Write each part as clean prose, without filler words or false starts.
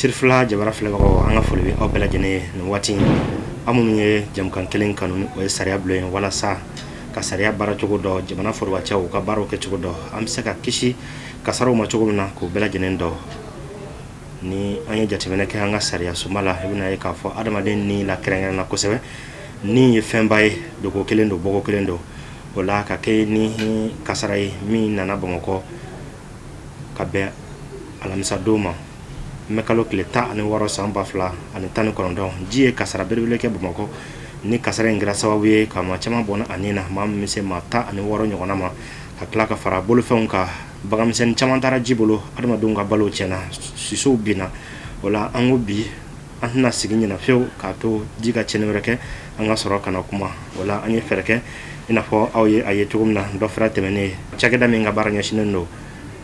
sirfla jabara filabagaw an ka foli bɛ aw bɛɛ lajɛlen ye nin waati an minnu ye jamukan kelen kanu o ye sariya bulon ye walasa ka sariya baara cogo dɔ jamana forobacɛw ka baaraw kɛ cogo dɔ an bɛ se ka kisi kasaraw ma cogo min na k'o bɛɛ lajɛlen dɔ ni an ye jateminɛ kɛ an ka sariya suma la i bɛna ye k'a fɔ adamaden ni la kɛrɛnkɛrɛnna kosɛbɛ ni ye fɛnba ye dogo kelen don bɔgɔ kelen don o la ka kɛ ni kasara ye min nana Bamakɔ ka bɛn alamisa don ma n bɛ kalo tile 16 san 2019 ji ye kasara belebele kɛ Bamakɔ ni kasara in kɛra sababu ye ka maa caman bɔnna a nin na maa min bɛ se maa 16 ɲɔgɔnna ma ka tila ka fara bolofɛnw kan baganmisɛnnin caman taara ji bolo adamadenw ka balo tiɲɛna sisow binna o la an ko bi an tɛna sigi ɲɛna fiyewu k'a to ji ka tiɲɛni wɛrɛ kɛ an ka sɔrɔ ka na kuma o la an ye fɛɛrɛ kɛ i n'a fɔ aw ye a ye cogo min na dɔ fɛrɛ tɛmɛnen ye cakɛda min ka baara ɲɛsinnen don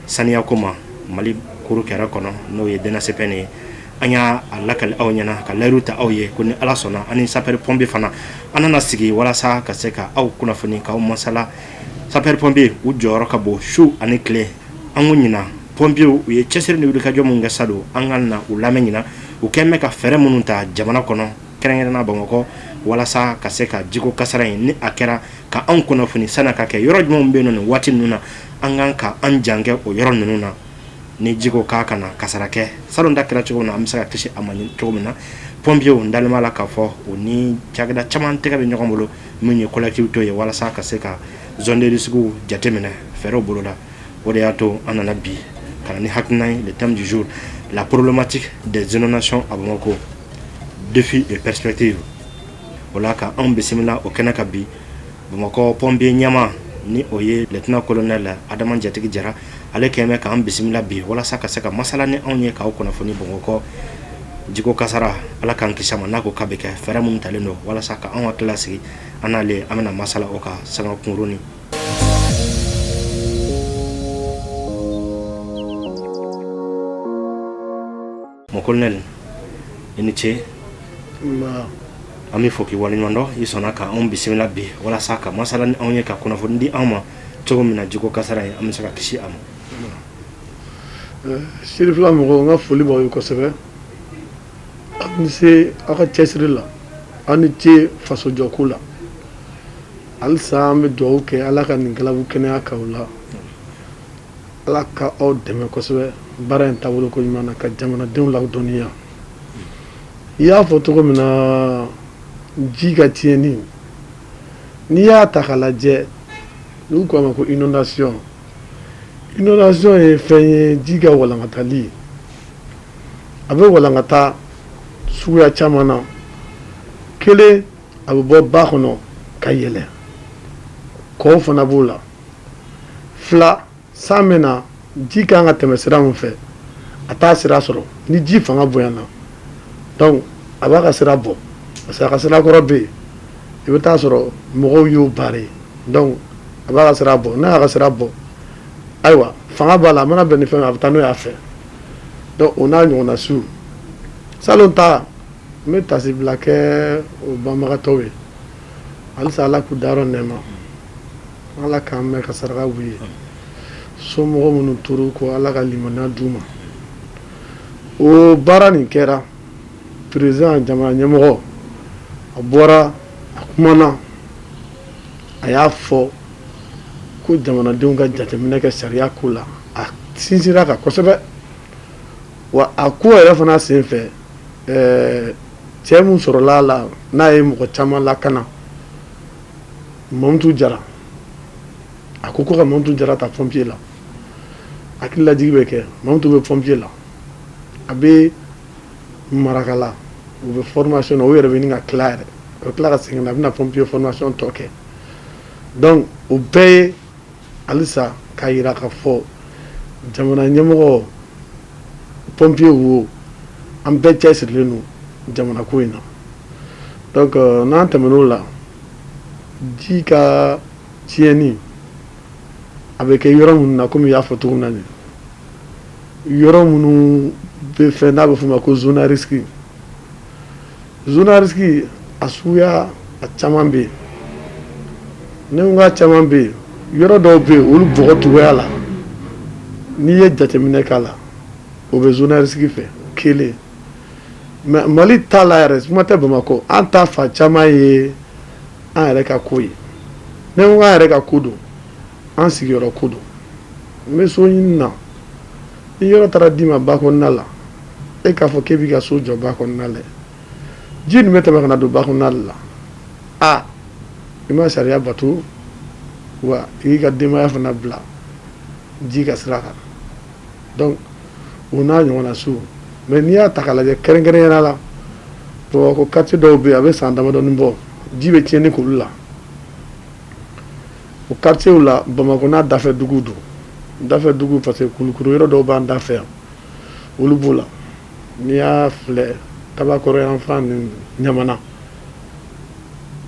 saniya ko ma Mali kuru kɛra kɔnɔ n'o ye DNSPN ye an y'a lakali aw ɲɛna ka layiru ta aw ye ko ni Ala sɔnna ani sapeur pompier fana an nana sigi walasa ka se ka aw kunnafoni k'aw masala sapeur pompier u jɔyɔrɔ ka bon su ani tile an ko ɲina pompier u ye cɛsiri ni wulikajɔ mun kɛ sado an ka na u lamɛn ɲina u kɛn bɛ ka fɛɛrɛ minnu ta jamana kɔnɔ kɛrɛnkɛrɛnna Bamakɔ walasa ka se ka jiko kasara in ni a kɛra ka anw kunnafoni san'a ka kɛ yɔrɔ jumɛnw bɛ yen nɔ nin waati ninnu na an kan ka an jan kɛ o yɔrɔ ninnu na ni jiko k'a kana kasara kɛ salon da kɛra cogo min na an bɛ se ka kisi a ma cogo min na pompier u dalen b'a la k'a fɔ u ni cakɛda caman tɛgɛ bɛ ɲɔgɔn bolo min ye collectivité ye walasa ka se ka zone de risque jateminɛ fɛɛrɛw bolo la o de y'a to an nana bi ka na ni hakilina ye le thème du jour la problématique des inondations à Bamakɔ défis et perspectives o la ka anw bisimila o kɛnɛ ka bi Bamakɔ pompier ɲɛma ni o ye lieutenant colonel Adama Jatigi Jara ale kɛn bɛ k'an bisimila bi walasa ka se ka masala ni anw ye k'aw kunnafoni Bamakɔ jiko kasara ala k'an kisi a ma n'a ko k'a bɛ kɛ fɛɛrɛ minnu talen don walasa ka anw hakili lasigi an n'ale an bɛna masala o kan sanga kunkurunin. Mon colonel i ni ce an bɛ fɔ k'i waleɲuman dɔn i sɔnna ka anw bisimila bi walasa ka masala ni anw ye ka kunnafoni di anw ma cogo min na jiko kasara ye an bɛ se ka kisi a ma. Sirifila mɔgɔw n ka foli b'aw ye kosɛbɛ aw ni se aw ka cɛsiri la aw ni ce faso jɔko la halisa an bɛ dugawu kɛ ala ka nin galabu kɛnɛya k'aw la ala ka aw dɛmɛ kosɛbɛ baara in taabolo ko ɲuman na ka jamanadenw ladɔnniya i y'a fɔ cogo min na ji ka tiɲɛni n'i y'a ta k'a lajɛ n'u k'a ma ko inondation ye fɛn ye ji ka walankatali a bɛ walankata suguya caman na kelen a bɛ bɔ ba kɔnɔ ka yɛlɛ kɔw fana b'o la fila san bɛ na ji kan ka tɛmɛ sira min fɛ a t'a sira sɔrɔ ni ji fanga bonyana donc a b'a ka sira bɔ parce que a ka sira kɔrɔ bɛ yen i bɛ taa sɔrɔ mɔgɔw y'o barre donc a b'a ka sira bɔ n'a y'a ka sira bɔ ayiwa fanga b'a la a mana bɛn ni fɛn a bɛ taa n'o y'a fɛ donc o n'a ɲɔgɔnna su salon ta n bɛ tasi bila kɛ o banbagatɔw ye halisa ala k'u dayɔrɔ nɛɛma ala k'an mɛn ka saraka b'u ye somɔgɔ minnu tora ko ala ka limaniya d'u ma o baara nin kɛra président jamana ɲɛmɔgɔ a bɔra a kumana a y'a fɔ ko jamanadenw ka jateminɛ kɛ sariya ko la a sinsinra kan kosɛbɛ wa a ko yɛrɛ fana sen fɛ cɛ min sɔrɔla a la n'a ye mɔgɔ caman lakana Mamutu Jara a ko ka Mamutu Jara ta pompier la hakili lajigi bɛ kɛ Mamutu bɛ pompier la a bɛ Marakala u bɛ formation na u yɛrɛ bɛ ɲini ka tila yɛrɛ u bɛ tila ka segin na a bɛna pompier formation tɔ kɛ donc o bɛɛ ye halisa k'a yira k'a fɔ jamana ɲɛmɔgɔ pompier wo an bɛɛ cɛsirilen don jamana ko in na donc n'an tɛmɛn'o la ji ka tiɲɛni a bɛ kɛ yɔrɔ minnu na komi i y'a fɔ cogo min na nin yɔrɔ minnu bɛ fɛn n'a bɛ f'o ma ko zone à risque a suguya a caman bɛ yen ne ko k'a caman bɛ yen yɔrɔ dɔw bɛ yen olu bɔgɔ cogoya la n'i ye jateminɛ k'a la o bɛ zone à risque fɛ kelen mais Mali ta la yɛrɛ kuma tɛ Bamakɔ an ta fa caman ye an yɛrɛ ka ko ye ne ko an yɛrɛ ka ko don an sigiyɔrɔ ko don n bɛ so ɲini na ni yɔrɔ taara d'i ma ba kɔnɔna la e k'a fɔ k'e b'i ka so jɔ ba kɔnɔna la ji nin bɛ tɛmɛ ka na don ba kɔnɔna la a i ma sariya bato wa i k'i ka denbaya fana bila ji ka sira kan donc o n'a ɲɔgɔnna so mais n'i y'a ta k'a lajɛ kɛrɛnkɛrɛnnenya la Bamakɔ quartier dɔw bɛ yen a bɛ san damadɔni bɔ ji bɛ tiɲɛni k'olu la o quartier la Bamakɔ n'a dafɛ dugu don dafɛ dugu parce que kulukuru yɔrɔ dɔw b'an dafɛ yan olu b'o la n'i y'a filɛ Tabakɔrɔ yan fan ni Ɲamana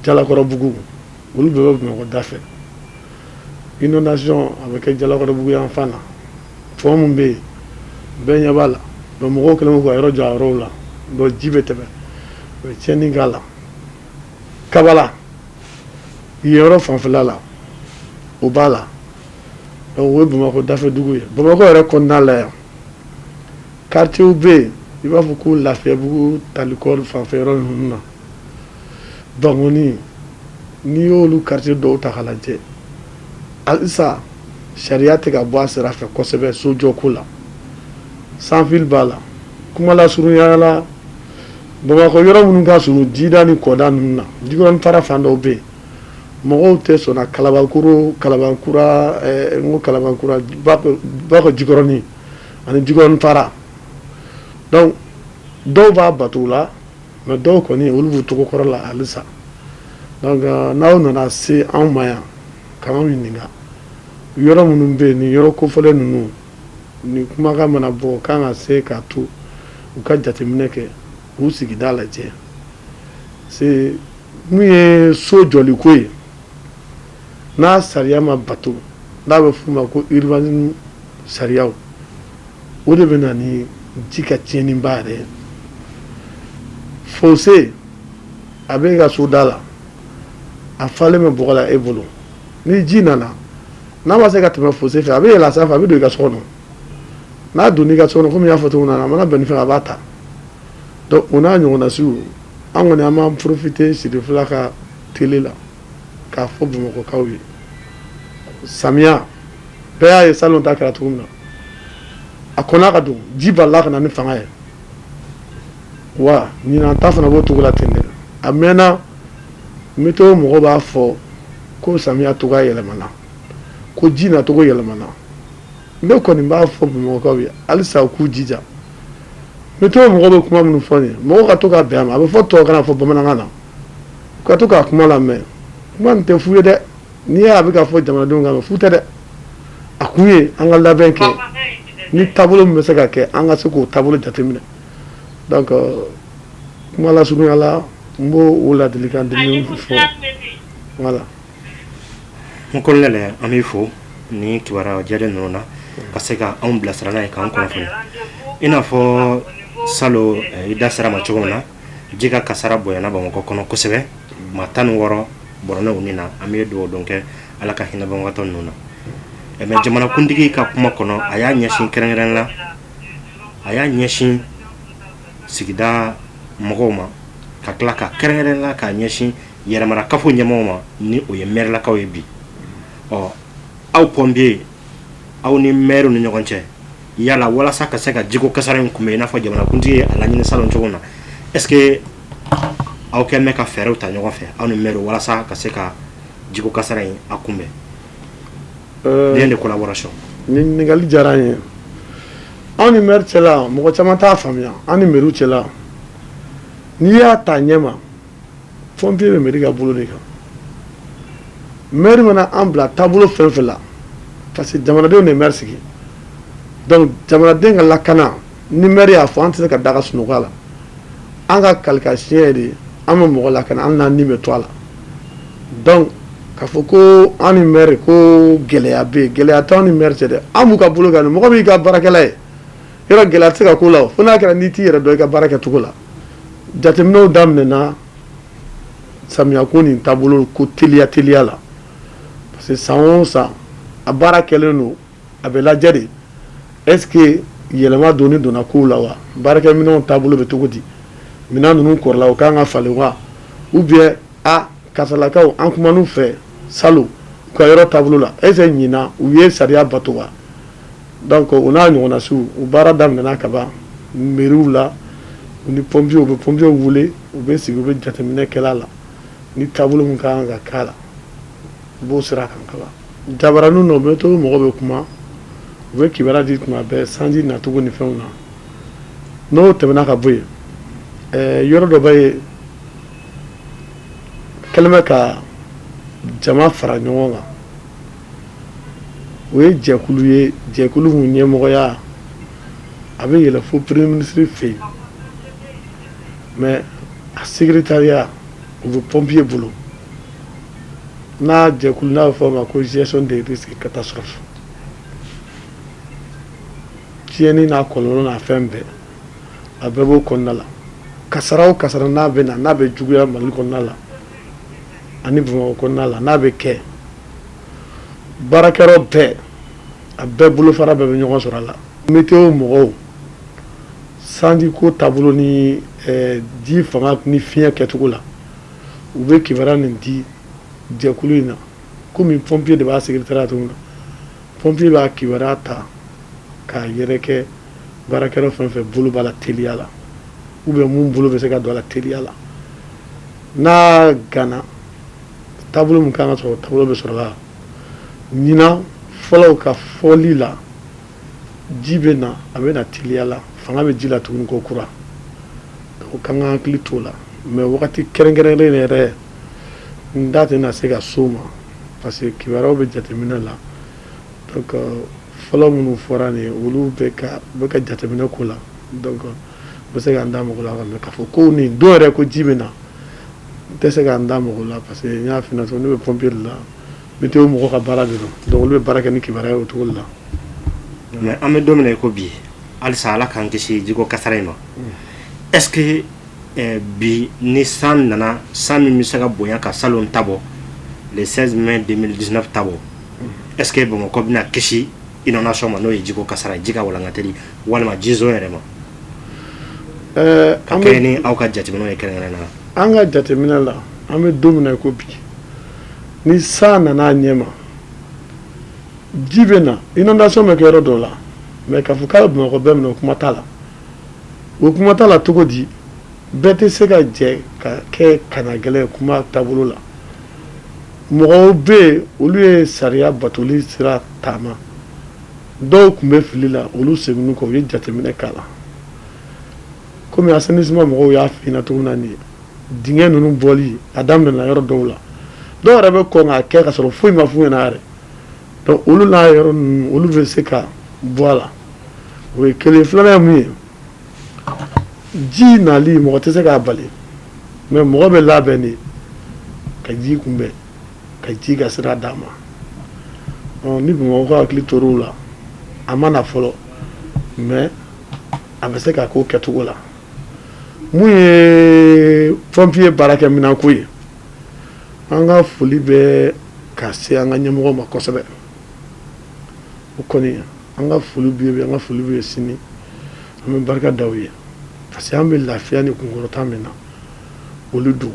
Jalakɔrɔbugu olu bɛɛ bɛ Bamakɔ dafɛ inondation a bɛ kɛ Jalakɔrɔbugu yan fan na fɔn min bɛ yen bɛɛ ɲɛ b'a la donc mɔgɔw kɛlen don ka yɔrɔ jɔ a yɔrɔw la donc ji bɛ tɛmɛ u bɛ tiɲɛni k'a la Kabala yen yɔrɔ fanfɛla la o b'a la donc o ye Bamakɔ dafɛ dugu ye Bamakɔ yɛrɛ kɔnɔna la yan quartier bɛ yen i b'a fɔ ko Lafiyabugu Talikɔri fanfɛ yɔrɔ ninnu na Bangoni n'i y'olu quartier dɔw ta k'a lajɛ halisa sariya tɛ ka bɔ a sira fɛ kosɛbɛ sojɔko la sanfili b'a la kuma lasurunya la Bamakɔ yɔrɔ minnu ka surun jida ni kɔda ninnu na jikɔrɔni fara fan dɔw bɛ yen mɔgɔw tɛ sɔnna Kalabankura n ko Kalabankura Bakɔ jikɔrɔni ani jikɔrɔni fara donc dɔw b'a bato la mais dɔw kɔni olu b'u togo kɔrɔ la halisa donc n'aw nana se anw ma yan k'anw ɲininka yɔrɔ minnu bɛ yen ni yɔrɔ kofɔlen ninnu ni kumakan mana bɔ kan ka se k'a to u ka jateminɛ kɛ k'u sigida lajɛ c'est mun ye so jɔliko ye n'a sariya ma bato n'a bɛ f'u ma ko urbanisme sariyaw o de bɛ na ni ji ka tiɲɛniba yɛrɛ fossé a bɛ ka so da la a falen bɛ bɔgɔ la e bolo ni ji nana n'a ma se ka tɛmɛ fossé fɛ a bɛ yɛlɛn sanfɛ a bɛ don i ka so kɔnɔ n'a donna i ka so kɔnɔ komi n y'a fɔ cogo min na a mana bɛn ni fɛn a b'a ta donc o n'a ɲɔgɔnna sugu an kɔni an b'an profiter Sidifila ka télé la k'a fɔ Bamakɔkaw ye samiya bɛɛ y'a ye salon ta kɛra cogo min na a kɔnna ka don ji balila ka na ni fanga ye wa ɲinan ta fana b'o cogo la ten dɛ a mɛnna météo mɔgɔw b'a fɔ ko samiya togoya yɛlɛmana ko ji na togo yɛlɛmana ne kɔni b'a fɔ Bamakɔkaw ye halisa u k'u jija météo mɔgɔw bɛ kuma minnu fɔ nin ye mɔgɔw ka to ka bɛn a ma a bɛ fɔ tubabukan na fɔ bamanankan na u ka to k'a kuma lamɛn kuma nin tɛ fu ye dɛ n'i y'a bɛ ka fɔ jamanadenw kan mɛ fu tɛ dɛ a kun ye an ka labɛn kɛ ni taabolo min bɛ se ka kɛ an ka se k'o taabolo jateminɛ donc kuma lasurunya la n b'o o ladilikan di fɔ voilà. n kɔnɔna an b'i fo ni kibaruya jɛlen ninnu na ka se ka anw bilasira n'a ye k'an kunnafoni i n'a fɔ salo i da sera ma cogo min na ji ka kasara bonyana Bamakɔ kɔnɔ kosɛbɛ maa 16 bɔrɔnɛ u ni na an bɛ dugawu dɔn kɛ Ala ka hinɛ banabagatɔ ninnu na mais jamanakuntigi ka kuma kɔnɔ a y'a ɲɛsin kɛrɛnkɛrɛnnen la a y'a ɲɛsin sigida mɔgɔw ma ka tila ka kɛrɛnkɛrɛnnen la k'a ɲɛsin yɛrɛmarakafo ɲɛmɔgɔw ma ni o ye mairelakaw ye bi aw pompier aw ni maire ni ɲɔgɔn cɛ yala walasa ka se ka jiko kasara in kunbɛn i n'a fɔ jamanakuntigi ye a laɲini salon cogo na est-ce que aw kɛn bɛ ka fɛɛrɛw ta ɲɔgɔn fɛ aw ni maire walasa ka se ka jiko kasara in a kunbɛn lien de collaboration ɲininkali diyara n ye anw ni maire cɛla mɔgɔ caman t'a faamuya an ni maire cɛla n'i y'a ta ɲɛma pompier bɛ maire ka bolo de kan maire mana an bila taabolo fɛn fɛn la parce que jamanadenw de maire sigi donc jamanaden ka lakana ni maire y'a fɔ an tɛ se ka daga sunɔgɔ a la an ka kalikan de an bɛ mɔgɔ lakana an n'an ni bɛ to a la donc k'a fɔ ko an ni maire ko gɛlɛya bɛ yen gɛlɛya t'anw ni maire cɛ dɛ an b'u ka bolo kan mɔgɔ b'i ka baarakɛla ye yɔrɔ gɛlɛya tɛ se ka k'o la fo n'a kɛra n'i t'i yɛrɛ dɔn i ka baara kɛcogo la jateminɛw daminɛna samiyako nin taabolo ko teliya la parce que san o san a baara kɛlen don a bɛ lajɛ de est ce que yɛlɛma donna kow la wa baarakɛminɛnw taabolo bɛ cogo di minɛn ninnu kɔrɔla o kan ka falen wa ou bien kasalakaw an kuman'u fɛ salon u ka yɔrɔ taabolo la est ce que ɲina u ye sariya bato wa donc o n'a ɲɔgɔnna su u baara daminɛna ka ban mairie la u ni pompiers u bɛ pompiers wele u bɛ sigi u bɛ jateminɛ kɛla la ni taabolo min kan ka k'a la u b'o sira kan ka ban jabaraninw na u bɛ to mɔgɔ bɛ kuma u bɛ kibaruya di tuma bɛɛ sanji nacogo ni fɛnw na n'o tɛmɛna ka bɔ yen yɔrɔ dɔ bɛ yen kɛlen bɛ ka jama fara ɲɔgɔn kan o ye jɛkulu ye jɛkulu mun ɲɛmɔgɔya a bɛ yɛlɛ fo premier ministre fɛ yen mais a secrétariat u bɛ pompier bolo n'a jɛkulu n'a bɛ fɔ o ma ko gestion des risques catastrophes tiɲɛni n'a kɔlɔlɔ n'a fɛn bɛɛ a bɛɛ b'o kɔnɔna la kasara o kasara n'a bɛ na n'a bɛ juguya Mali kɔnɔna la ani Bamakɔ kɔnɔna la n'a bɛ kɛ baarakɛyɔrɔ bɛɛ a bɛɛ bolofara bɛɛ bɛ ɲɔgɔn sɔrɔ a la météo mɔgɔw sanji ko taabolo ni ji fanga ni fiɲɛ kɛcogo la u bɛ kibaruya nin di jɛkulu in na komi pompier de b'a secrétariat cogo min na pompier b'a kibaruya ta k'a yɛrɛkɛ baarakɛyɔrɔ fɛn fɛn bolo b'a la teliya la ou bien mun bolo bɛ se ka don a la teliya la n'a gana taabolo min kan ka sɔrɔ taabolo bɛ sɔrɔ la ɲinan fɔlɔw ka fɔli la ji bɛ na a bɛ na teliya la fanga bɛ ji la tuguni ko kura o kan ka hakili t'o la mais wagati kɛrɛnkɛrɛnlen yɛrɛ n da tɛna se ka s'o ma parce que kibaruyaw bɛ jateminɛ la donc fɔlɔ minnu fɔra nin ye olu bɛ ka jateminɛ ko la donc n bɛ se ka n da mago la mais k'a fɔ ko nin don yɛrɛ ko ji bɛ na n tɛ se ka n da mago la parce que n y'a f'i ɲɛna cogo ne bɛ pompier de la météo mɔgɔw ka baara de don donc olu bɛ baara kɛ ni kibaruya ye o cogo de la. mais an bɛ don min na i ko bi halisa ala k'an kisi jiko kasara in ma est ce que bi ni san nana san min bɛ se ka bonya ka salon ta bɔ le 16 mai 2019 ta bɔ est ce que Bamakɔ bɛna kisi inondation ma n'o ye jiko kasara ji ka walankatali walima ji zone yɛrɛ ma ka kɛ ni aw ka jateminɛw ye kɛrɛnkɛrɛnnen na. An ka jateminɛ la an bɛ don min na i ko bi ni san nana a ɲɛ ma ji bɛ na inondation bɛ kɛ yɔrɔ dɔw la mais k'a fɔ k'a bɛ Bamakɔ bɛɛ minɛ o kuma t'a la o kuma t'a la cogo di bɛɛ tɛ se ka jɛ ka kɛ kana gɛlɛn kuma taabolo la mɔgɔw bɛ yen olu ye sariya batoli sira taama dɔw tun bɛ fili la olu seginna kɔ u ye jateminɛ k'a la komi assainissement mɔgɔw y'a f'i ɲɛna cogo min na nin ye dingɛ ninnu bɔli a daminɛna yɔrɔ dɔw la dɔw yɛrɛ bɛ kɔn k'a kɛ ka sɔrɔ foyi ma f'u ɲɛna yɛrɛ donc olu n'a yɔrɔ ninnu olu bɛ se ka bɔ a la o ye kelen filanan ye mun ye ji nali mɔgɔ tɛ se k'a bali mais mɔgɔ bɛ labɛn de ka ji kunbɛn ka ji ka sira d'a ma ni Bamakɔ ka hakili tor'o la a ma na fɔlɔ mais a bɛ se ka k'o kɛcogo la mun ye pompier baarakɛminɛn ko ye an ka foli bɛ ka se an ka ɲɛmɔgɔw ma kosɛbɛ o kɔni an ka foli b'u ye an ka foli b'u ye sini an bɛ barika da u ye parce que an bɛ lafiya ni kunkɔrɔta min na olu don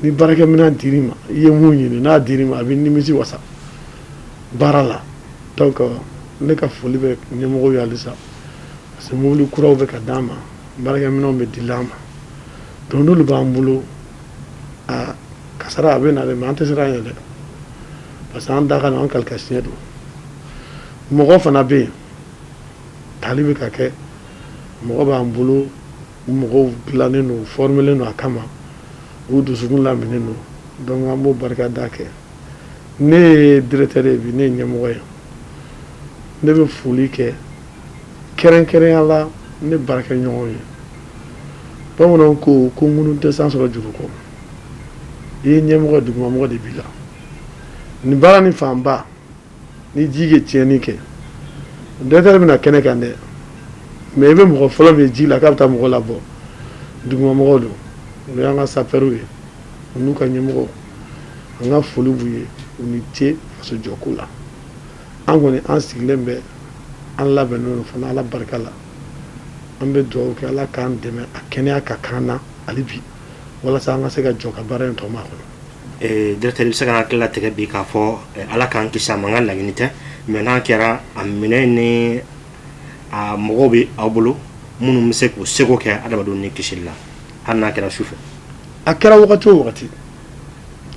ni baarakɛminɛn dir'i ma i ye mun ɲini n'a dir'i ma a bɛ nimisi wasa baara la donc ne ka foli bɛ ɲɛmɔgɔw ye halisa parce que mobili kuraw bɛ ka d'an ma baarakɛminɛnw bɛ dil'an ma donc n'olu b'an bolo kasara a bɛ na dɛ mais an tɛ siran ɲɛ dɛ parce que an da ka na an kalikasiɲɛ don mɔgɔ fana bɛ yen tali bɛ ka kɛ mɔgɔ b'an bolo mɔgɔw dilannen don formelen don a kama u dusukun laminen don donc an b'o barika da kɛ ne ye directeur ye bi ne ye ɲɛmɔgɔ ye ne bɛ foli kɛ kɛrɛnkɛrɛnya la ne baarakɛɲɔgɔnw ye bamananw ko ŋunu tɛ san sɔrɔ juru kɔ i ye ɲɛmɔgɔ dugumamɔgɔ de b'i la nin baara nin fanba ni ji ye tiɲɛni kɛ directeur bɛna kɛnɛ kan dɛ mais i bɛ mɔgɔ fɔlɔ min ye ji la k'a bɛ taa mɔgɔ labɔ dugumamɔgɔw don olu y'an ka sapɛriw ye u n'u ka ɲɛmɔgɔw an ka foli b'u ye u ni ce faso jɔko la an kɔni an sigilen bɛ an labɛnnen don fana ala barika la an bɛ dugawu kɛ ala k'an dɛmɛ a kɛnɛya ka kan na hali bi walasa an ka se ka jɔ ka baara in tɔ makɔnɔ. Directeur, bɛ se ka hakilila tigɛ bi k'a fɔ ala k'an kisi a ma, n ka laɲini tɛ mais n'a kɛra a minɛ ni a mɔgɔw bɛ aw bolo minnu bɛ se k'u seko kɛ adamadenw ni kisili la hali n'a kɛra sufɛ. A kɛra wagati o wagati,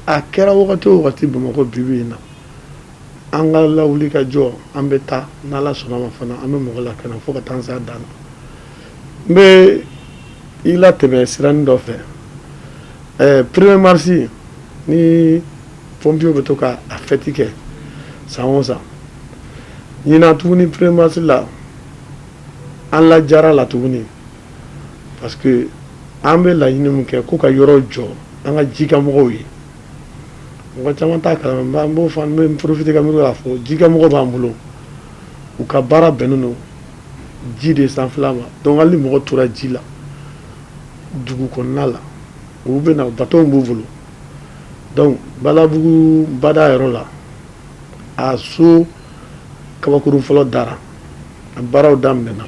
a kɛra wagati o wagati Bamakɔ bi bi in na an ka lawuli ka jɔ an bɛ taa n'Ala sɔnna ma fana an bɛ mɔgɔ lakana fo ka taa an se a dan na. N bɛ i latɛmɛ siranin dɔ fɛ 1er mars ni pompiers bɛ to ka a fête kɛ san o san, ɲinan tuguni 1er mars la an lajara la tuguni parce que an bɛ laɲini min kɛ ko ka yɔrɔ jɔ an ka jikamɔgɔw ye. Mɔgɔ caman t'a kalama, n b'o fɔ n bɛ profiter ka miiri k'a fɔ jikamɔgɔw b'an bolo u ka baara bɛnnen don ji de sanfɛla ma, donc hali mɔgɔ tora ji la dugu kɔnɔna la u bɛ na bateau b'u bolo, donc Balabugu bada yɔrɔ la a so kabakuru fɔlɔ dara a baaraw daminɛna,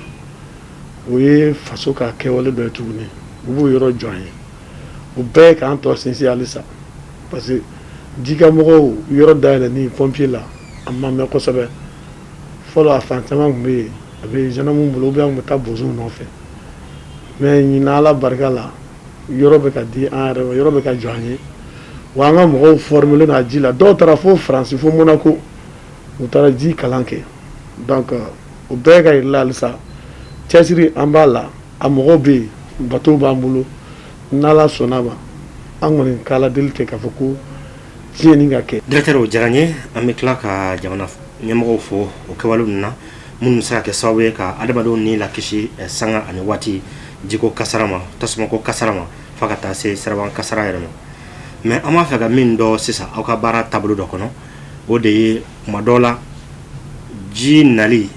o ye faso ka kɛwale dɔ ye tuguni u b'o yɔrɔ jɔ an ye, o bɛɛ k'an tɔ sinsin halisa parce que jikamɔgɔw yɔrɔ dayɛlɛ ni pompier la a ma mɛn kosɛbɛ. Fɔlɔ a fan caman tun bɛ yen a bɛ gendarmew bolo ou bien an tun bɛ taa bozow nɔfɛ, mais ɲinan Ala barika la yɔrɔ bɛ ka di an yɛrɛ ma, yɔrɔ bɛ ka jɔ an ye wa an ka mɔgɔw former na ji la, dɔw taara fo Faransi fo Monaco u taara ji kalan kɛ, donc o bɛɛ ka yir'i la halisa cɛsiri an b'a la, a mɔgɔw bɛ yen bateau b'an bolo n'Ala sɔnna ma an kɔni k'Ala deli kɛ k'a fɔ ko tiɲɛni ka kɛ. Directeur, o diyara n ye, an bɛ tila ka jamana ɲɛmɔgɔw fo o kɛwale ninnu na minnu bɛ se ka kɛ sababu ye ka adamadenw ni lakisi sanga ani waati jiko kasara ma, tasumako kasara ma fo ka taa se siraban kasara yɛrɛ ma. Mais an b'a fɛ ka min dɔn sisan aw ka baara taabolo dɔ kɔnɔ o de ye tuma dɔw la ji nali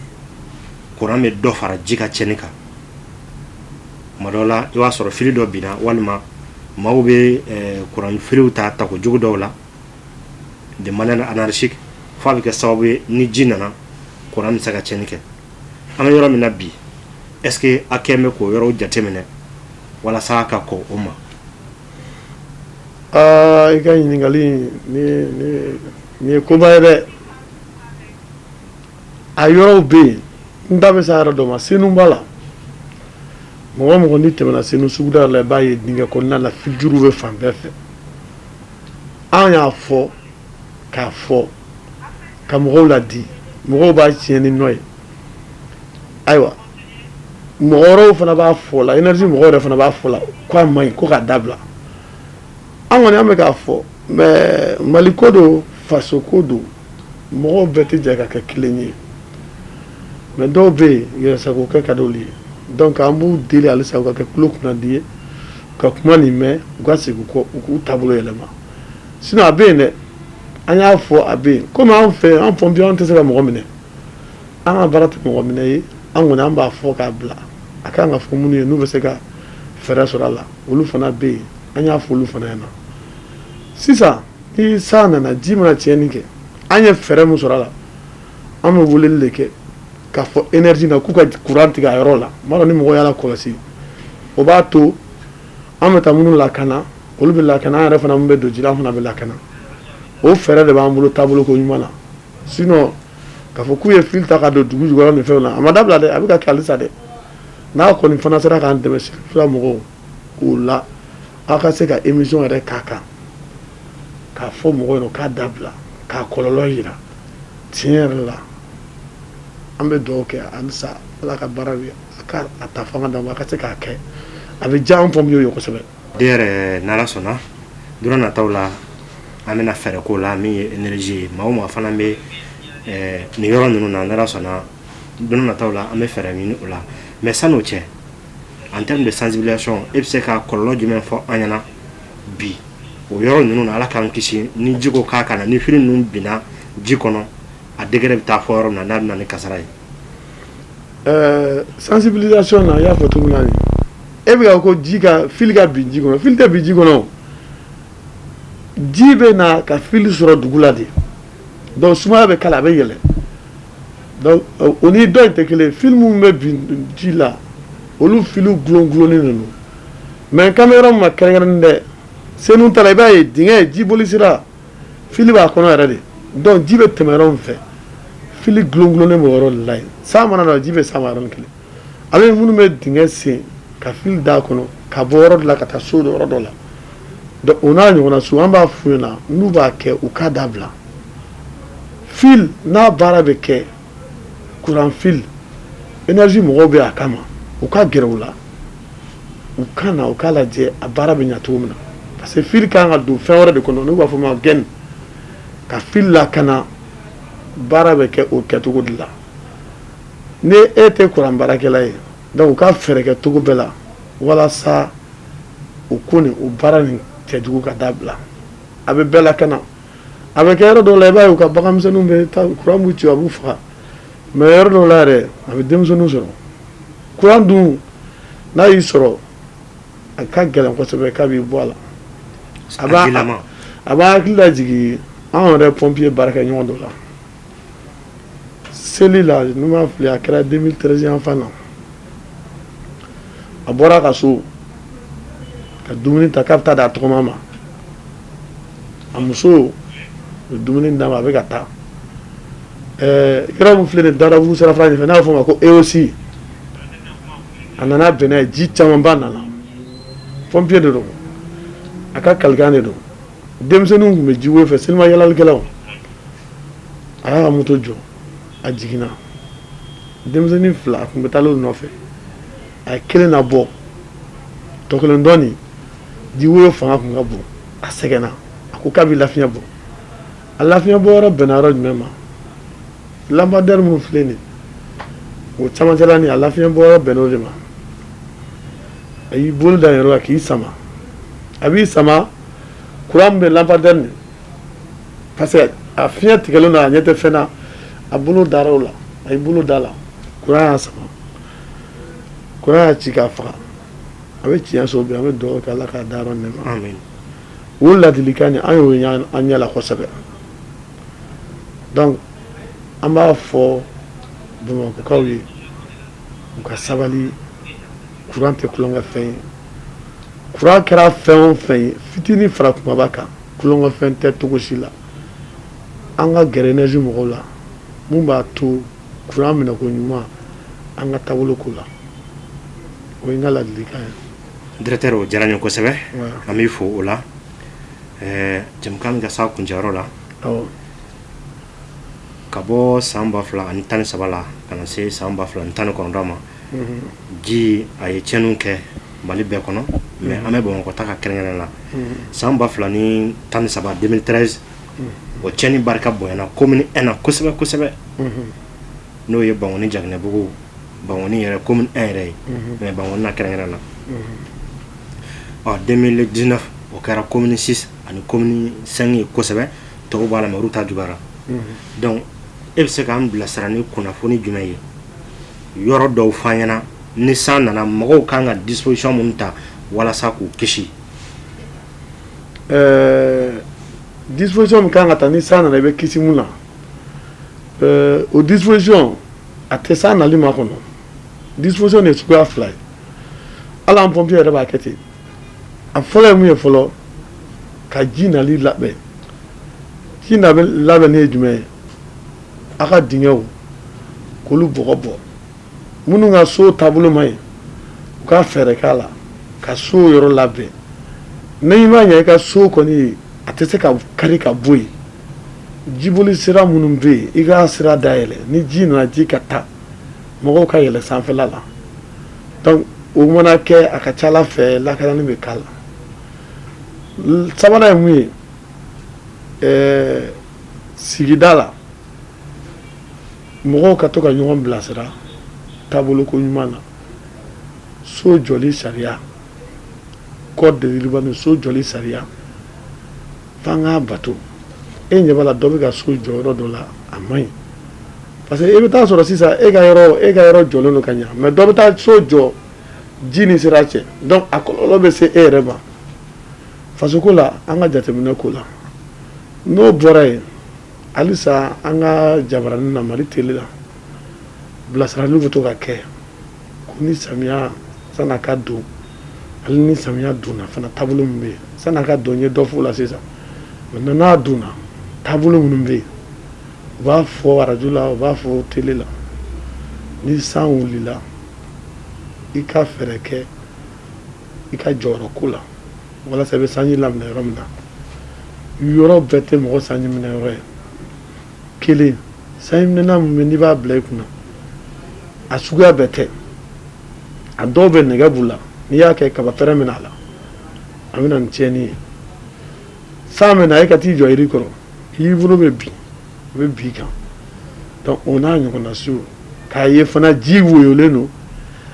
courant bɛ dɔ fara ji ka cɛnni kan, tuma dɔw la i b'a sɔrɔ fili dɔ binna walima maaw bɛ courant filiw ta tako jugu dɔw la de manière anarchique fo a bɛ kɛ sababu ye ni ji nana courant bɛ se ka cɛnni kɛ. An bɛ yɔrɔ min na bi est ce que a kɛn bɛ k'o yɔrɔw jateminɛ walasa ka kɔn o ma? I ka ɲininkali nin ye koba ye dɛ. A yɔrɔw bɛ yen n da bɛ se a yɔrɔ dɔ ma, Senu b'a la, mɔgɔ o mɔgɔ n'i tɛmɛna Senu suguda la i b'a ye dingɛ kɔnɔna la filijuru bɛ fan bɛɛ fɛ. An y'a fɔ k'a fɔ ka mɔgɔw ladi, mɔgɔw b'a tiɲɛ ni nɔ ye, ayiwa mɔgɔ wɛrɛw fana b'a fɔ la, énergie mɔgɔw yɛrɛ fana b'a fɔ la k'a man ɲi ko k'a dabila. An kɔni an bɛ k'a fɔ mais Mali ko don faso ko don mɔgɔw bɛɛ tɛ jɛ ka kɛ kelen ye, mais dɔw bɛ yen yɛrɛsago kɛ ka d'olu ye, donc an b'u deli halisa u ka kɛ tulo kunnadi ye ka kuma nin mɛn u ka segin u kɔ u k'u taabolo yɛlɛma, sinon a bɛ yen dɛ, an y'a fɔ a bɛ yen komi an fɛ an pompiers an tɛ se ka mɔgɔ minɛ, an ka baara tɛ mɔgɔ minɛ ye, an kɔni an b'a fɔ k'a bila a kan ka fɔ minnu ye n'u bɛ se ka fɛɛrɛ sɔrɔ a la olu fana bɛ yen an y'a fɔ olu fana ɲɛna. Sisan ni san nana ji mana tiɲɛni kɛ an ye fɛɛrɛ min sɔrɔ a la an bɛ weleli de kɛ k'a fɔ énergie na k'u ka courant tigɛ a yɔrɔ la, n b'a dɔn ni mɔgɔw y'a lakɔlɔsi o b'a to an bɛ taa minnu lakana olu bɛ lakana, an yɛrɛ fana min bɛ don ji la an fana bɛ lakana, o fɛɛrɛ de b'an bolo taabolo ko ɲuman na, sinon k'a fɔ k'u ye fil ta ka don dugu jukɔrɔ ni fɛnw na a ma dabila dɛ, a bɛ ka kɛ halisa dɛ. N'a kɔni fana sera k'an dɛmɛ sirafila mɔgɔw k'o la aw ka se ka émission yɛrɛ k'a kan k'a fɔ mɔgɔw ɲɛna k'a dabila k'a kɔlɔlɔ yira, tiɲɛ yɛrɛ la an bɛ dugawu kɛ halisa Ala ka baara bɛ a ka a ta fanga d'an ma a ka se k'a kɛ, a bɛ diya an pompiers ye kosɛbɛ. D'ailleurs n'Ala sɔnna don nataw la an bɛna fɛɛrɛ k'o la min ye énergie ye, maa o maa fana bɛ nin yɔrɔ ninnu na n'Ala sɔnna don nataw la an bɛ fɛɛrɛ ɲini o la, mais san'o cɛ en termes de sensibilisation e bɛ se ka kɔlɔlɔ jumɛn fɔ an ɲɛna bi o yɔrɔ ninnu na Ala k'an kisi ni ji ko k'a kana ni fili ninnu binna ji kɔnɔ a degré bɛ taa fɔ yɔrɔ min na n'a bɛ na ni kasara ye. Sensibilisation na y'a fɔ cogo min na nin e bɛ ka ko ji ka fili ka bin ji kɔnɔ, fili tɛ bin ji kɔnɔ, ji bɛ na ka fili sɔrɔ dugu la de, donc sumaya bɛ kala a bɛ yɛlɛ, donc o ni dɔ in tɛ kelen ye, fili minnu bɛ bin ji la olu filiw gulon gulonnen de don, mais caméra ma kɛrɛnkɛrɛnnen dɛ senu ta la i b'a ye dingɛ jiboli sira fili b'a kɔnɔ yɛrɛ de donc ji bɛ tɛmɛ yɔrɔ min fɛ fili gulongulonnen b'o yɔrɔ de la yen san mana na ji bɛ s'a ma yɔrɔnin kelen ale minnu bɛ dingɛ sen ka fili d'a kɔnɔ ka bɔ yɔrɔ dɔ la ka taa so dɔ yɔrɔ dɔ la donc o n'a ɲɔgɔnna so an b'a f'u ɲɛna n'u b'a kɛ u k'a dabila fil n'a baara bɛ kɛ courant fil énergie mɔgɔw bɛ a kama u ka gɛrɛ u la u ka na u k'a lajɛ a baara bɛ ɲɛ cogo min na parce que fil kan ka don fɛn wɛrɛ de kɔnɔ n'u b'a fɔ ma gɛn ka fil lakana baara bɛ kɛ o kɛcogo de la ni e tɛ courant baarakɛla ye donc u ka fɛɛrɛ kɛ cogo bɛɛ la walasa u ko nin o baara nin cɛjugu ka dabila a bɛ bɛɛ lakana a bɛ kɛ yɔrɔ dɔw la i b'a ye u ka baganmisɛnninw bɛ taa courant b'u ci a b'u faga mais yɔrɔ dɔw la yɛrɛ a bɛ denmisɛnninw sɔrɔ courant dun n'a y'i sɔrɔ a ka gɛlɛn kosɛbɛ k'a b'i bɔ a la a b'a hakili lajigin an yɛrɛ pompier baarakɛ ɲɔgɔn dɔ la seli la n'u m'a fili a kɛra 2013 yan fan na a bɔra ka so ka dumuni ta k'a bɛ taa d'a tɔgɔma ma a muso bɛ dumuni d'a ma a bɛ ka taa yɔrɔ min filɛ nin darabu sirafara ɲɛfɛ n'a bɛ fɔ o ma ko EOC a nana bɛn n'a ye ji camanba nana pompier de don a ka kalikan de don denmisɛnninw tun bɛ jiwoyo fɛ selima yalalikɛlaw a y'a ka moto jɔ a jiginna denmisɛnnin 2 a tun bɛ taa olu nɔfɛ a ye kelen na bɔ tɔ kelen dɔɔnin jiwoyo fanga tun ka bon a sɛgɛnna a ko k'a bɛ lafiɲɛ bɔ a lafiɲɛ bɔ yɔrɔ bɛnna yɔrɔ jumɛn ma lampadaire minnu filɛ nin o camancɛla nin a lafiɲɛ bɔ yɔrɔ bɛnna o de ma a y'i bolo da yɔrɔ la k'i sama a b'i sama courant min bɛ lampadaire nin parce que a fiɲɛ tigɛlen don a ɲɛ tɛ fɛn na a bolo dara o la a y'i bolo da la courant y'a sama courant y'a ci k'a faga a bɛ tiɲɛ so bi an bɛ dugawu kɛ ala k'a da yɔrɔ nɛɛma amen o ladilikan nin an y'o ye an ɲɛ la kosɛbɛ donc an b'a fɔ bamakɔkaw ye u ka sabali courant tɛ kulonkɛ fɛn ye courant kɛra fɛn o fɛn ye fitinin fara kumaba kan kulonkɛ fɛn tɛ cogo si la an ka gɛrɛ énergie mɔgɔw la mun b'a to courant minɛ ko ɲuman an ka taabolo ko la o ye n ka ladilikan ye directeur o diyara n ye kosɛbɛ an b'i fo o la jamukan bɛ ka s'a kuncɛyɔrɔ la ka bɔ san 2013 la ka na se san 2019 ma ji a ye tiɲɛniw kɛ Mali bɛɛ kɔnɔ mais an bɛ Bamakɔ ta ka kɛrɛnkɛrɛn la san 2013 2013 o tiɲɛni barika bonyana commune 1 na kosɛbɛ kosɛbɛ n'o ye Bangoni Jaginɛbugu Bangoni yɛrɛ commune 1 yɛrɛ ye mais Bangoni na kɛrɛnkɛrɛn la 2019 o kɛra commune 6 ani commune 5 ye kosɛbɛ tɔw b'a la mais olu ta juguyara donc e bɛ se k'an bilasira ni kunnafoni jumɛn ye yɔrɔ dɔw f'an ɲɛna ni san nana mɔgɔw kan ka disposition minnu ta walasa k'u kisi disposition min kan ka ta ni san nana i bɛ kisi mun na o disposition a tɛ san nali ma kɔnɔ disposition de ye suguya 2 ye hali an pompier yɛrɛ b'a kɛ ten a fɔlɔ ye mun ye fɔlɔ ka ji nali labɛn ji labɛnni ye jumɛn ye a ka dingɛw k'olu bɔgɔ bɔ minnu ka so taabolo man ɲi u ka fɛɛrɛ k'a la ka so yɔrɔ labɛn n'i ma ɲɛ i ka so kɔni a tɛ se ka kari ka bɔ yen jiboli sira minnu bɛ yen i ka sira dayɛlɛ ni ji nana ji ka taa mɔgɔw ka yɛlɛ sanfɛla la donc o mana kɛ a ka ca ala fɛ lakanani bɛ k'a la sabanan ye mun ye sigida la mɔgɔw ka to ka ɲɔgɔn bilasira taabolo ko ɲuman na so jɔli sariya code de l'urbanisme so jɔli sariya f'an k'a bato e ɲɛ b'a la dɔ bɛ ka so jɔ yɔrɔ dɔ la a man ɲi parce que e bɛ taa sɔrɔ sisan e ka yɔrɔ jɔlen don ka ɲa mais dɔ bɛ taa so jɔ ji ni sira cɛ donc a kɔlɔlɔ bɛ se e yɛrɛ ma fasoko la an ka jateminɛ ko la n'o bɔra yen halisa an ka jabaranin na Mali tele la bilasiraliw bɛ to ka kɛ ko ni samiya san'a ka don hali ni samiya donna fana taabolo min bɛ yen san'a ka dɔn n ye dɔ f'o la sisan maintenant n'a donna taabolo minnu bɛ yen u b'a fɔ arajo la u b'a fɔ tele la ni san wulila i ka fɛɛrɛ kɛ i ka jɔyɔrɔ ko la walasa i bɛ sanji laminɛ yɔrɔ min na yɔrɔ bɛɛ tɛ mɔgɔ sanji minɛ yɔrɔ ye kelen sanji minɛna min bɛ n'i b'a bila i kunna a suguya bɛɛ tɛ a dɔw bɛ nɛgɛ b'u la n'i y'a kɛ kaba pɛrɛn min a la a bɛ na ni tiɲɛni ye san bɛ na e ka t'i jɔ yiri kɔrɔ yiri bolo bɛ bin o bɛ bin i kan donc o n'a ɲɔgɔnna su k'a ye fana ji woyolen don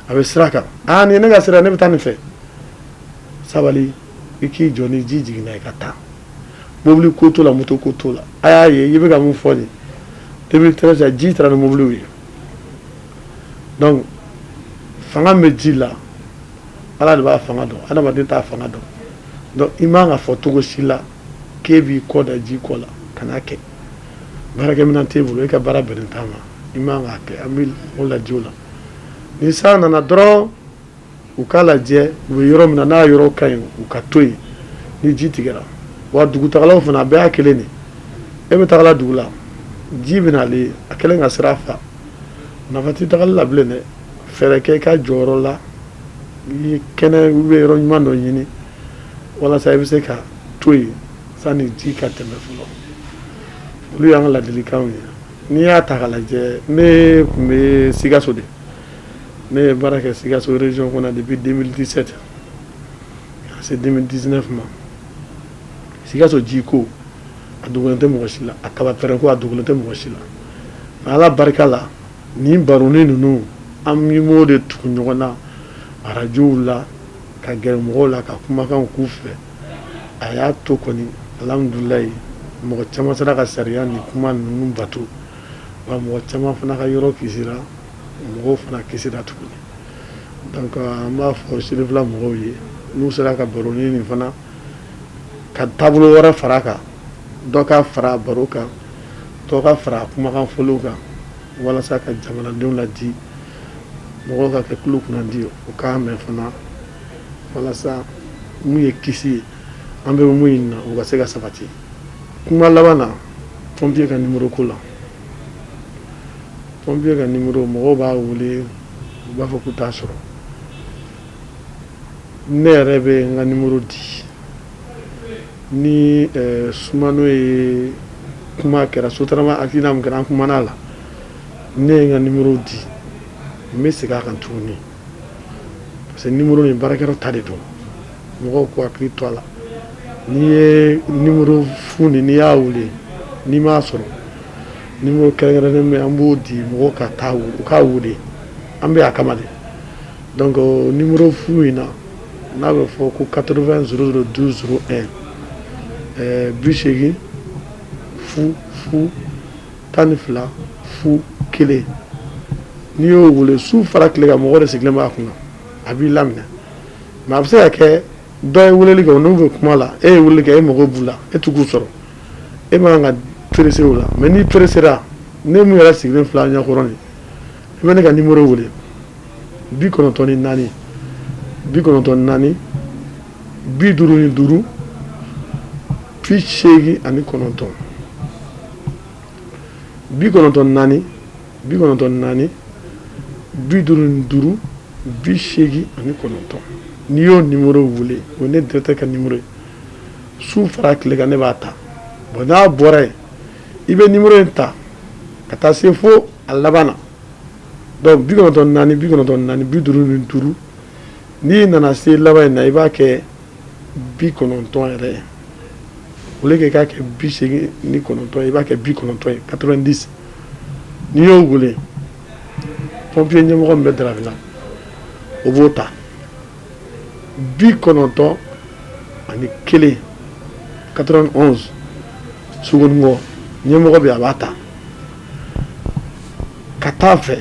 a bɛ sira kan nin ye ne ka sira ne bɛ taa nin fɛ sabali i k'i jɔ ni ji jiginna i ka taa mobili ko t'o la moto ko t'o la a y'a ye i bɛ ka mun fɔ nin 2013 ji taara ni mobiliw ye donc fanga bɛ ji la ala de b'a fanga dɔn adamaden t'a fanga dɔn donc i man ka fɔ cogo si la k'e b'i kɔ da ji kɔ la ka n'a kɛ baarakɛminɛn t'e bolo e ka baara bɛnnen t'a ma i man k'a kɛ an bɛ o lajɛ o la ni san nana dɔrɔn u k'a lajɛ u bɛ yɔrɔ min na n'a yɔrɔ ka ɲi u ka to yen ni ji tigɛra wa dugutagalaw fana a bɛɛ y'a kelen de e bɛ tagala dugu la ji bɛ n'ale a kɛlen ka sira fa nafa tɛ tagali la bilen dɛ fɛɛrɛ kɛ i ka jɔyɔrɔ la i ye kɛnɛ yɔrɔ ɲuman dɔ ɲini walasa i bɛ se ka to yen sanni ji ka tɛmɛ fɔlɔ olu y'an ka ladilikanw ye n'i y'a ta k'a lajɛ ne tun bɛ Sikaso de ne ye baara kɛ Sikaso région kɔnɔ depuis 2017 ka se 2019 ma Sikaso jiko a dogolen tɛ mɔgɔ si la a kaba pɛrɛnko a dogolen tɛ mɔgɔ si la nka ala barika la nin baronin ninnu an m'o de tugu ɲɔgɔn na arajow la ka gɛrɛ mɔgɔw la ka kumakan k'u fɛ a y'a to kɔni alhamdulilayi mɔgɔ caman sera ka sariya ni kuma ninnu bato wa mɔgɔ caman fana ka yɔrɔ kisira mɔgɔw fana kisira tuguni donc an b'a fɔ sirifila mɔgɔw ye n'u sera ka baronin nin fana ka taabolo wɛrɛ fara a kan dɔ ka fara a baro kan dɔ ka fara a kumakan fɔliw kan walasa ka jamanadenw ladi mɔgɔw ka kɛ tulo kunnadi o k'a mɛn fana walasa mun ye kisi ye an bɛ mun ɲini na o ka se ka sabati kuma laban na pompier ka numéro ko la pompier ka numéro mɔgɔw b'a wele u b'a fɔ k'u t'a sɔrɔ ne yɛrɛ bɛ n ka numéro di ni sumano ye kuma kɛra sotarama accident min kɛra an kumana la ne ye n ka numéro di n bɛ segin a kan tuguni parce que numéro nin baarakɛyɔrɔ ta de don mɔgɔw k'u hakili to a la n'i ye numéro fu nin n'i y'a wele n'i m'a sɔrɔ numéro kɛrɛnkɛrɛnnen bɛ an b'o di mɔgɔw ka taa u k'a wele an bɛ a kama de donc numéro fu in na n'a bɛ fɔ ko 80 00 12 01 80 fu 12 fu 1 n'i y'o wele su fara tile kan mɔgɔ de sigilen b'a kunna a b'i laminɛ mais a bɛ se ka kɛ dɔ ye weleli kɛ o n'u bɛ kuma la e ye weleli kɛ e mago b'u la e t'u k'u sɔrɔ e man kan ka perese o la mais n'i peresera ne mun yɛrɛ sigilen filɛ ɲɛkɔrɔ nin i bɛ ne ka numéro wele 94 54 55 80 ani 9 94 54 55 80 ani 9 n'i y'o numéro wele o ne directeur ka numéro ye su fara tile kan ne b'a ta bon n'a bɔra yen i bɛ numéro in ta ka taa se fo a laban na donc 94 54 55 n'i nana se laban in na i b'a kɛ 90 yɛrɛ ye au lieu que i k'a kɛ 89 i b'a kɛ 90 ye 90 n'i y'o wele pompier ɲɛmɔgɔ min bɛ Darafina o b'o ta 91 ani 1 91 Sugunikɔ ɲɛmɔgɔ bɛ a b'a ta ka taa fɛ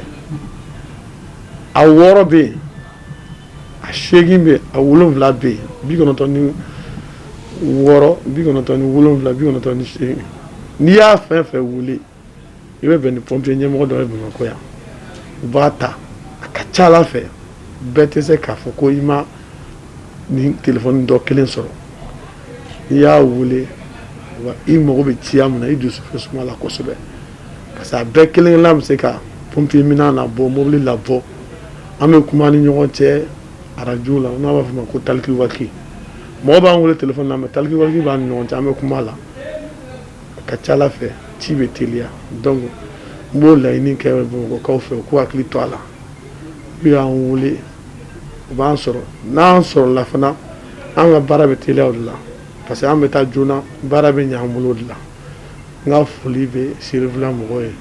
a 6 bɛ yen a 8 bɛ yen a 7 bɛ yen 96 97 98 n'i y'a fɛn fɛn wele i bɛ bɛn ni pompier ɲɛmɔgɔ dɔ ye Bamakɔ yan u b'a ta a ka ca Ala fɛ bɛɛ tɛ se k'a fɔ ko i ma ni téléphone dɔ kelen sɔrɔ n'i y'a wele wa i mago bɛ ciya min na i dusu fɛ suma la kosɛbɛ parce que a bɛɛ kelen la bɛ se ka pompier minɛn labɔ mobili labɔ an bɛ kuma ni ɲɔgɔn cɛ arajo la n'a b'a fɔ ma ko talkiwaki mɔgɔ b'an wele téléphone na mais talkiwaki b'an ni ɲɔgɔn cɛ an bɛ kuma la a ka ca Ala fɛ ci bɛ teliya donc n b'o laɲini kɛ Bamakɔkaw fɛ u k'u hakili to a la n'u y'an wele u b'an sɔrɔ n'an sɔrɔla fana an ka baara bɛ teliya o de la parce que an bɛ taa joona baara bɛ ɲɛ an bolo o de la n ka foli bɛ Sirefula mɔgɔw ye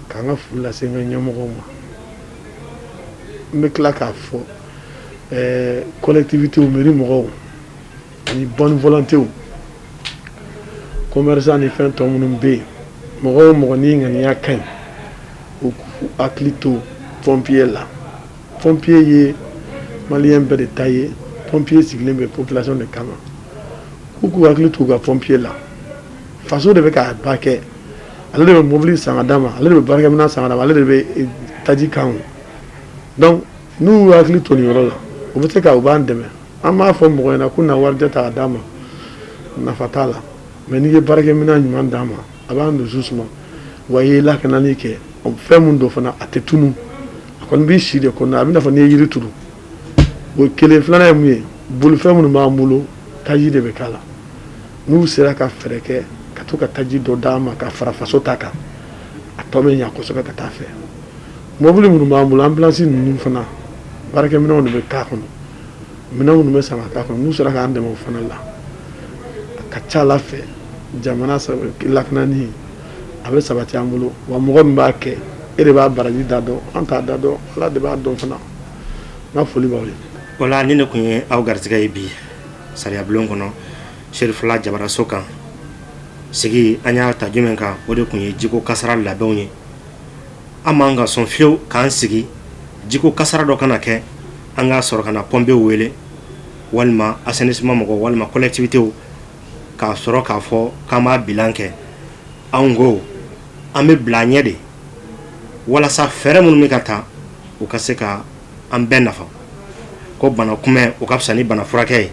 k'an ka foli lase n ka ɲɛmɔgɔw ma n bɛ tila k'a fɔ collectivités mairie mɔgɔw ani bonne volonté commerçant ni fɛn tɔ minnu bɛ yen mɔgɔ o mɔgɔ ni ŋaniya ka ɲi u k'u hakili to pompier la pompier ye maliyɛn bɛɛ de ta ye pompier sigilen bɛ population de kama k'u k'u hakili to u ka pompier la faso de bɛ k'a ba kɛ ale de bɛ mobili san ka d'a ma ale de bɛ baarakɛminɛn san ka d'a ma ale de bɛ taji kan donc n'u y'u hakili to nin yɔrɔ la u bɛ se ka u b'an dɛmɛ an b'a fɔ mɔgɔ ɲɛna k'u na warijɛ ta ka d'a ma nafa t'a la mais n'i ye baarakɛminɛn ɲuman d'a ma a b'an dusu suma wa i ye lakanali kɛ fɛn min don fana a tɛ tunu a kɔni b'i si de kɔnɔ a bɛ n'a fɔ n'i ye yiri turu o ye kelen filanan ye mun ye bolifɛn minnu b'an bolo taji de bɛ k'a la n'u sera ka fɛɛrɛ kɛ ka to ka taji dɔ d'a ma ka fara faso ta kan a tɔ bɛ ɲɛ kosɛbɛ ka taa fɛ mobili minnu b'an bolo ambulance ninnu fana baarakɛminɛnw de bɛ k'a kɔnɔ minɛn minnu bɛ san ka k'a kɔnɔ n'u sera k'an dɛmɛ o fana la a ka ca Ala fɛ jamana lakanani a bɛ sabati an bolo wa mɔgɔ min b'a kɛ e de b'a baraji da dɔn an t'a da dɔn Ala de b'a dɔn fana n ka foli b'aw ye. Wala ni ne kun ye aw garisɛgɛ ye bi sariya bulon kɔnɔ Serifula Jabaraso kan sigi an y'a ta jumɛn kan o de kun ye jiko kasara labɛnw ye an m'an ka sɔn fiyewu k'an sigi jiko kasara dɔ kana kɛ an ka sɔrɔ ka na pompier wele walima assainissement mɔgɔw walima collectivité k'a sɔrɔ k'a fɔ k'an b'a bilan kɛ an ko an bɛ bila ɲɛ de walasa fɛɛrɛ minnu bɛ ka ta u ka se ka an bɛɛ nafa ko bana kunbɛn o ka fisa ni bana furakɛ ye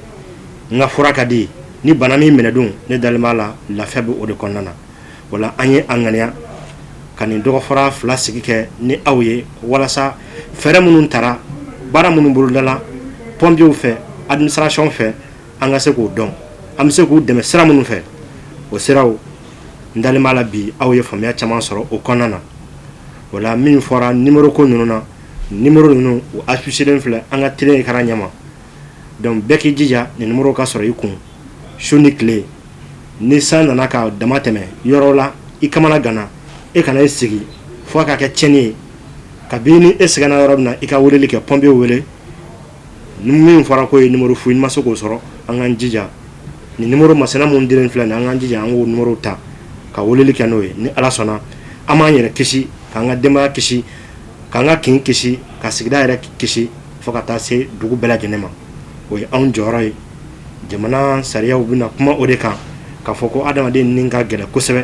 n ka fura ka di ni bana min minɛ dun ne dalen b'a la lafiya bɛ o de kɔnɔna na wala an ye an ŋaniya ka nin dɔgɔfara fila sigi kɛ ni aw ye walasa fɛɛrɛ minnu tara baara minnu bolodala pompiers fɛ administration fɛ an ka se k'o dɔn an bɛ se k'u dɛmɛ sira minnu fɛ o siraw n dalen b'a la bi aw ye faamuya caman sɔrɔ o kɔnɔna na wala min fɔra numéro ko ninnu na numéro ninnu o affichelen filɛ an ka télé écran ɲɛma donc bɛɛ k'i jija nin numéro ka sɔrɔ i kun su ni tile ni san nana ka dama tɛmɛ yɔrɔ la i kamana gana e kana i sigi fo ka kɛ tiɲɛni ye kabini ni e sɛgɛnna yɔrɔ min na i ka weleli kɛ pompier wele ni min fɔra ko ye numéro fu i ma se k'o sɔrɔ an k'an jija ni numéro masina mun dilen filɛ nin an k'an jija an k'o numéro ta ka weleli kɛ n'o ye ni Ala sɔnna an b'an yɛrɛ kisi k'an ka denbaya kisi k'an ka kin kisi ka sigida yɛrɛ kisi fo ka taa se dugu bɛɛ lajɛlen ma o ye anw jɔyɔrɔ ye jamana sariyaw bɛna kuma o de kan k'a fɔ ko adamaden ni ka gɛlɛn kosɛbɛ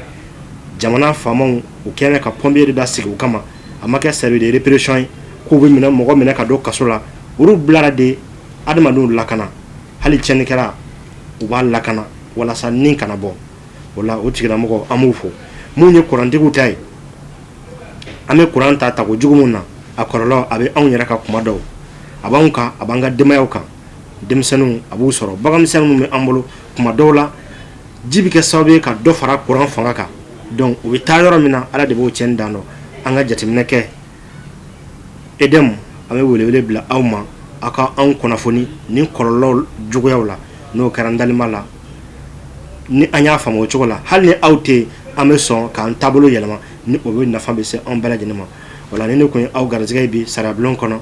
jamana faamaw u kɛlen ka pompier de da sigi u kama a ma kɛ service de répression ye k'u bɛ mɔgɔ minɛ ka don kaso la olu bilara de adamadenw lakana hali tiɲɛnikɛla u b'a lakana walasa nin kana bɔ o la o tigilamɔgɔ an b'u fo mun ye kurantigiw ta ye an bɛ kuran ta tako jugu mun na a kɔlɔlɔ a bɛ anw yɛrɛ ka kuma dɔw a b'anw kan a b'an ka denbayaw kan denmisɛnninw a b'u sɔrɔ baganmisɛnninw minnu bɛ an bolo kuma dɔw la ji bɛ kɛ sababu ye ka dɔ fara kuran fanga kan donc u bɛ taa yɔrɔ min na Ala de b'o cɛnni dan dɔn an ka jateminɛ kɛ EDEM an bɛ welewele bila aw ma aw ka anw kunnafoni nin kɔlɔlɔ juguyaw la n'o kɛra n dalen b'a la ni an y'a faamu o cogo la hali ni aw tɛ an bɛ sɔn k'an taabolo yɛlɛma ni o bɛ nafa bɛ se anw bɛɛ lajɛlen ma wala ni ne kun ye aw garisɛgɛ ye bi sariya bulon kɔnɔ